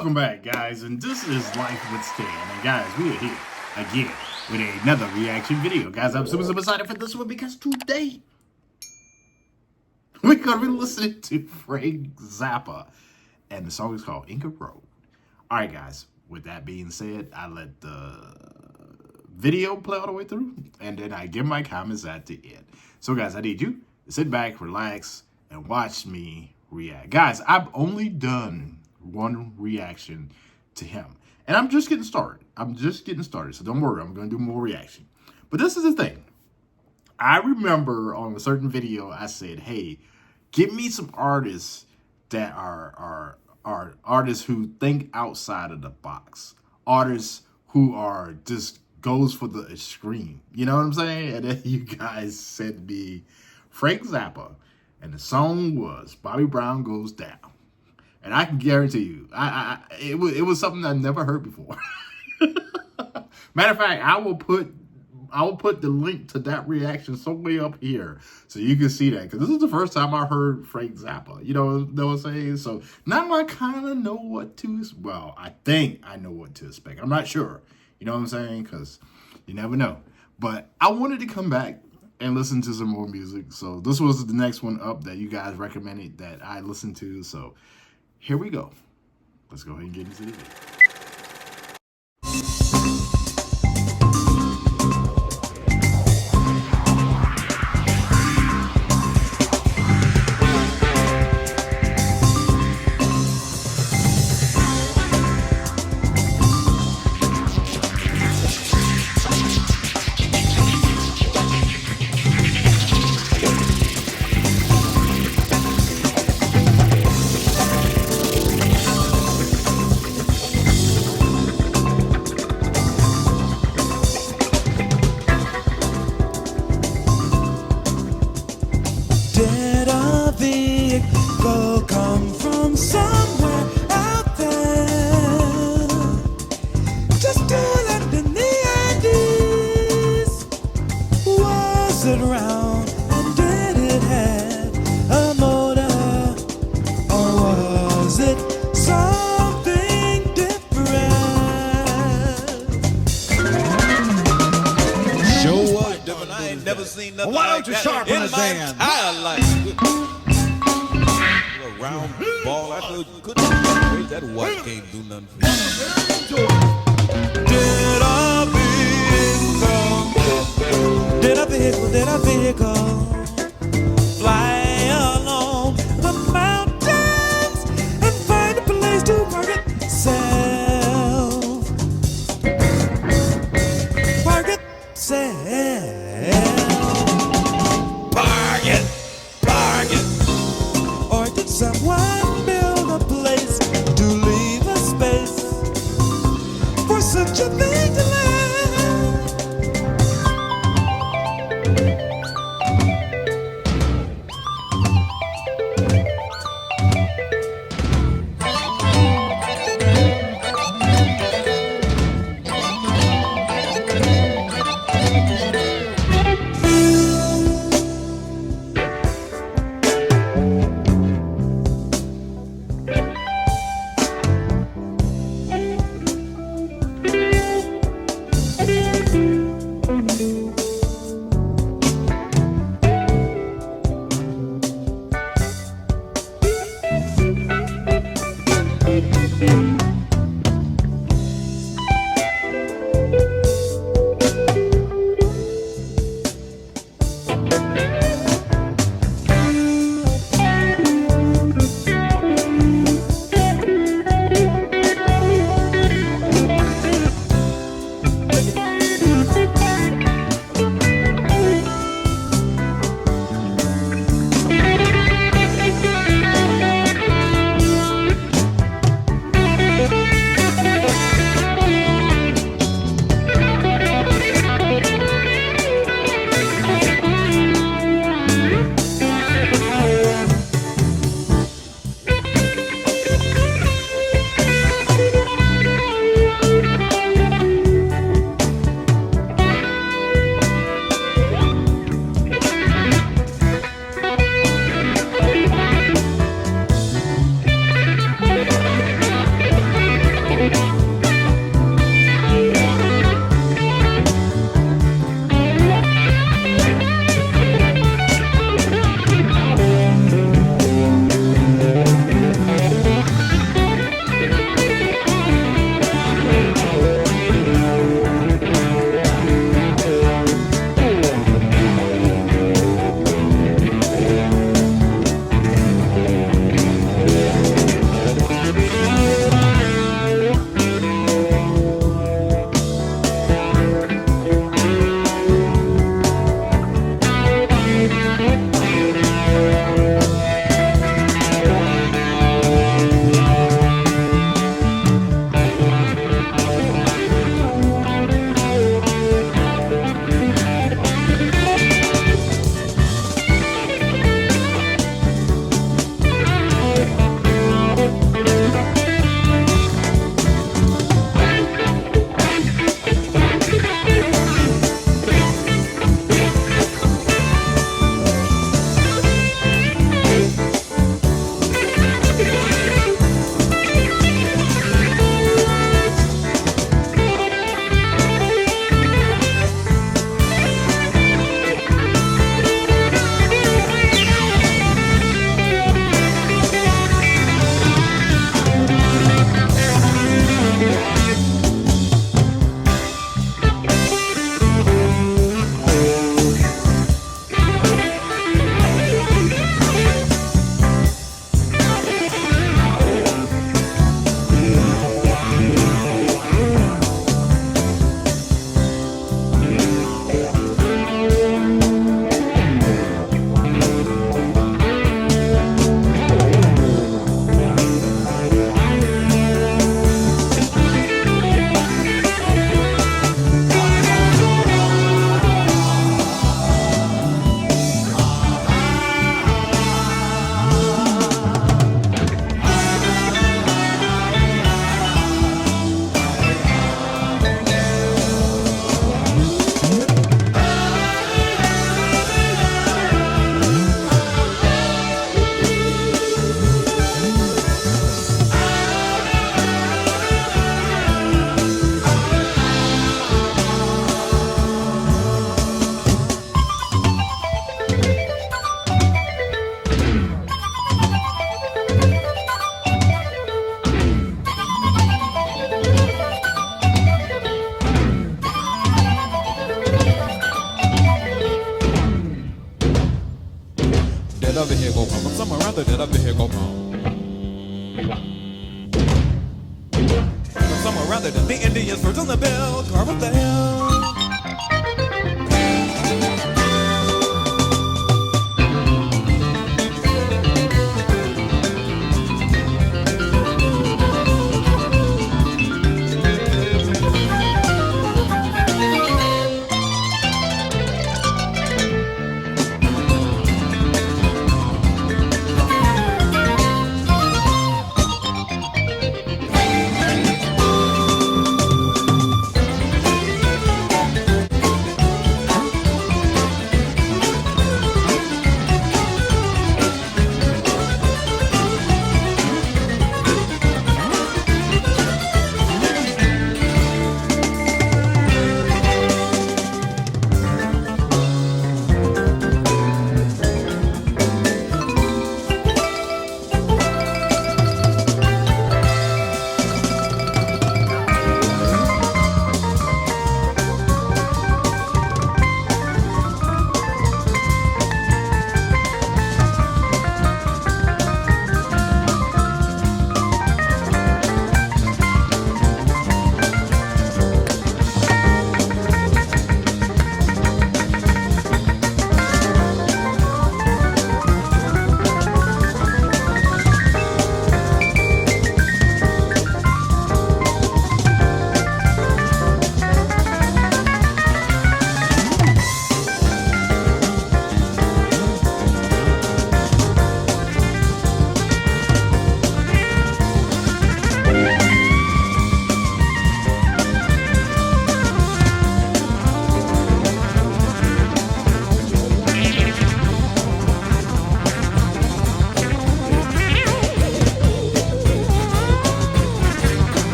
Welcome back, guys, and this is Life with Stan. And guys, we are here again with another reaction video. Guys, I'm super excited for this one because today we're gonna be listening to Frank Zappa, and the song is called Inca Road. All right, guys. With that being said, I let the video play all the way through, and then I give my comments at the end. So, guys, I need you to sit back, relax, and watch me react. Guys, I've only done one reaction to him, and I'm just getting started. So don't worry, I'm going to do more reaction. But this is the thing. I remember on a certain video, I said, hey, give me some artists that are artists who think outside of the box. Artists who are just goes for the extreme. You know what I'm saying? And then you guys said me Frank Zappa, and the song was Bobby Brown Goes Down. And I can guarantee you, it was something I never heard before. Matter of fact, I will put the link to that reaction somewhere up here so you can see that, because this is the first time I heard Frank Zappa. You know what I'm saying? So now I kind of know what to. Well, I think I know what to expect. I'm not sure. You know what I'm saying? Because you never know. But I wanted to come back and listen to some more music. So this was the next one up that you guys recommended that I listened to. So here we go. Let's go ahead and get into the video. Did a vehicle come from somewhere out there? Just to land in the Andes. Was it round and did it have a motor? Or was it something different? Sure was different. I ain't never seen nothing Why like don't you that sharpen in the my band? entire life. A round ball, I couldn't wait. That watch can't do nothing for you. Did a vehicle fly along the mountains and find a place to park itself? Park itself. Park it. Or did someone build a place to leave a space for such a thing to land? a vehicle come from somewhere other did a vehicle come? From somewhere other than the Indians first on the bill, carve up the hill.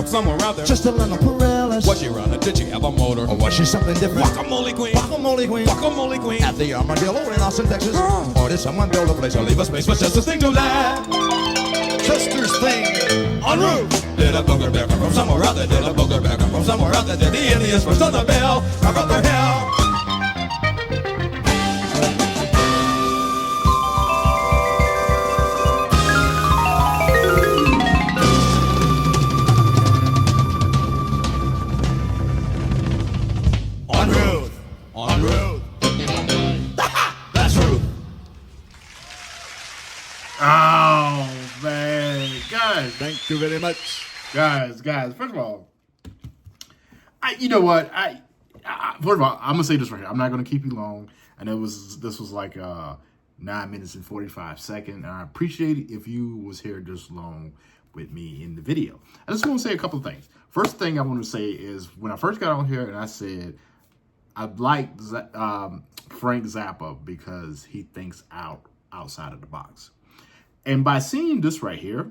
Somewhere out there. Just a little paralysis. Was she running? Did she have a motor? Or was she something different? Guacamole queen. Guacamole queen. Guacamole queen. At the Armadillo in Austin, Texas. Or did someone build a place or leave a space for Chester's thing to land? Chester's thing en route. Did a booger bear come from somewhere out there? Did a booger bear come from somewhere out there? Did the Indians first on the bill? Carve up their hill. Oh, man. Guys. Thank you very much. Guys. First of all, you know what? First of all, I'm going to say this right here. I'm not going to keep you long. And this was like 9 minutes and 45 seconds. And I appreciate it if you was here this long with me in the video. I just want to say a couple of things. First thing I want to say is when I first got on here and I said, I like Frank Zappa because he thinks outside of the box. And by seeing this right here,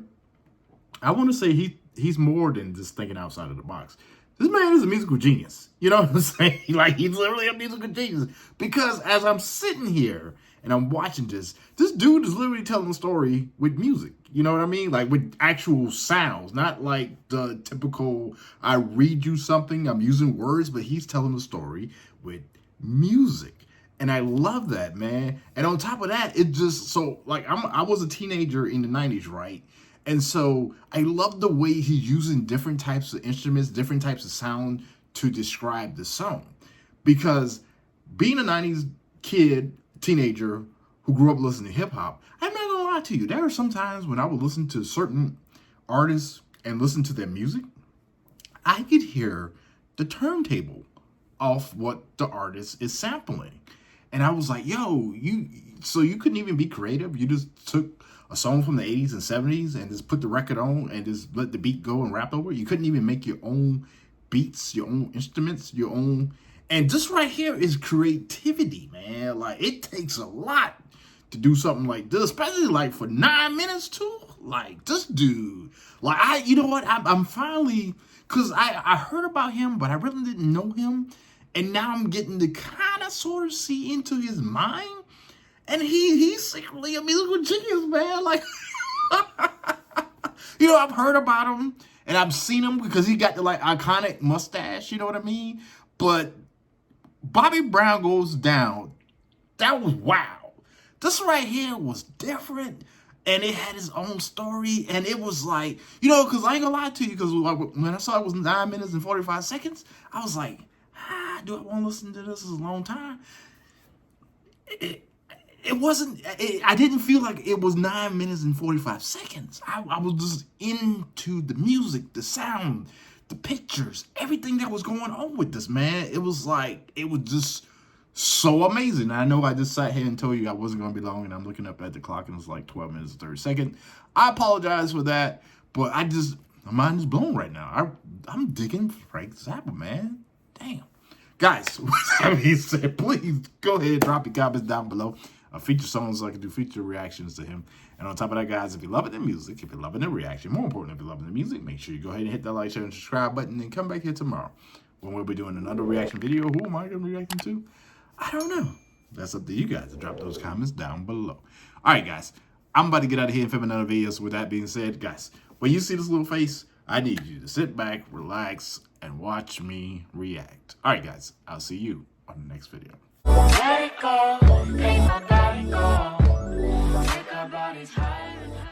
I want to say he's more than just thinking outside of the box. This man is a musical genius. You know what I'm saying? Like, he's literally a musical genius. Because as I'm sitting here and I'm watching this dude is literally telling a story with music. You know what I mean? Like, with actual sounds. Not like the typical, I read you something, I'm using words, but he's telling a story with music. And I love that, man. And on top of that, it just, so, like, I was a teenager in the 90s, right? And so I love the way he's using different types of instruments, different types of sound to describe the song. Because being a 90s teenager who grew up listening to hip hop, I'm not gonna lie to you, there are some times when I would listen to certain artists and listen to their music, I could hear the turntable off what the artist is sampling. And I was like, yo, so you couldn't even be creative? You just took a song from the 80s and 70s and just put the record on and just let the beat go and rap over it? You couldn't even make your own beats, your own instruments, your own And this right here is creativity, man. Like, it takes a lot to do something like this, especially like for 9 minutes too. Like, this dude, like, you know what? I'm finally, cause I heard about him, but I really didn't know him. And now I'm getting to kind of sort of see into his mind. And he's secretly a musical genius, man. Like, you know, I've heard about him and I've seen him because he got the like iconic mustache, you know what I mean? But Bobby Brown Goes Down, that was wow. This right here was different. And it had its own story. And it was like, you know, because I ain't gonna lie to you, because when I saw it was 9 minutes and 45 seconds, I was like, do I want to listen to this? This is a long time. It wasn't, I didn't feel like it was 9 minutes and 45 seconds. I was just into the music, the sound, the pictures, everything that was going on with this, man. It was like, it was just so amazing. I know I just sat here and told you I wasn't going to be long, and I'm looking up at the clock, and it's like 12 minutes and 30 seconds. I apologize for that, but my mind is blown right now. I'm digging Frank Zappa, man. Damn. Guys, with that being said, please go ahead and drop your comments down below. Feature songs so I can do feature reactions to him. And on top of that, guys, if you're loving the music, if you're loving the reaction, more important, if you're loving the music, make sure you go ahead and hit that like, share, and subscribe button, and come back here tomorrow when we'll be doing another reaction video. Who am I going to be reacting to? I don't know. That's up to you guys to drop those comments down below. All right, guys, I'm about to get out of here and film another video. So with that being said, guys, when you see this little face, I need you to sit back, relax, and watch me react. All right, guys, I'll see you on the next video. Let it go, make my body go. Make our bodies higher.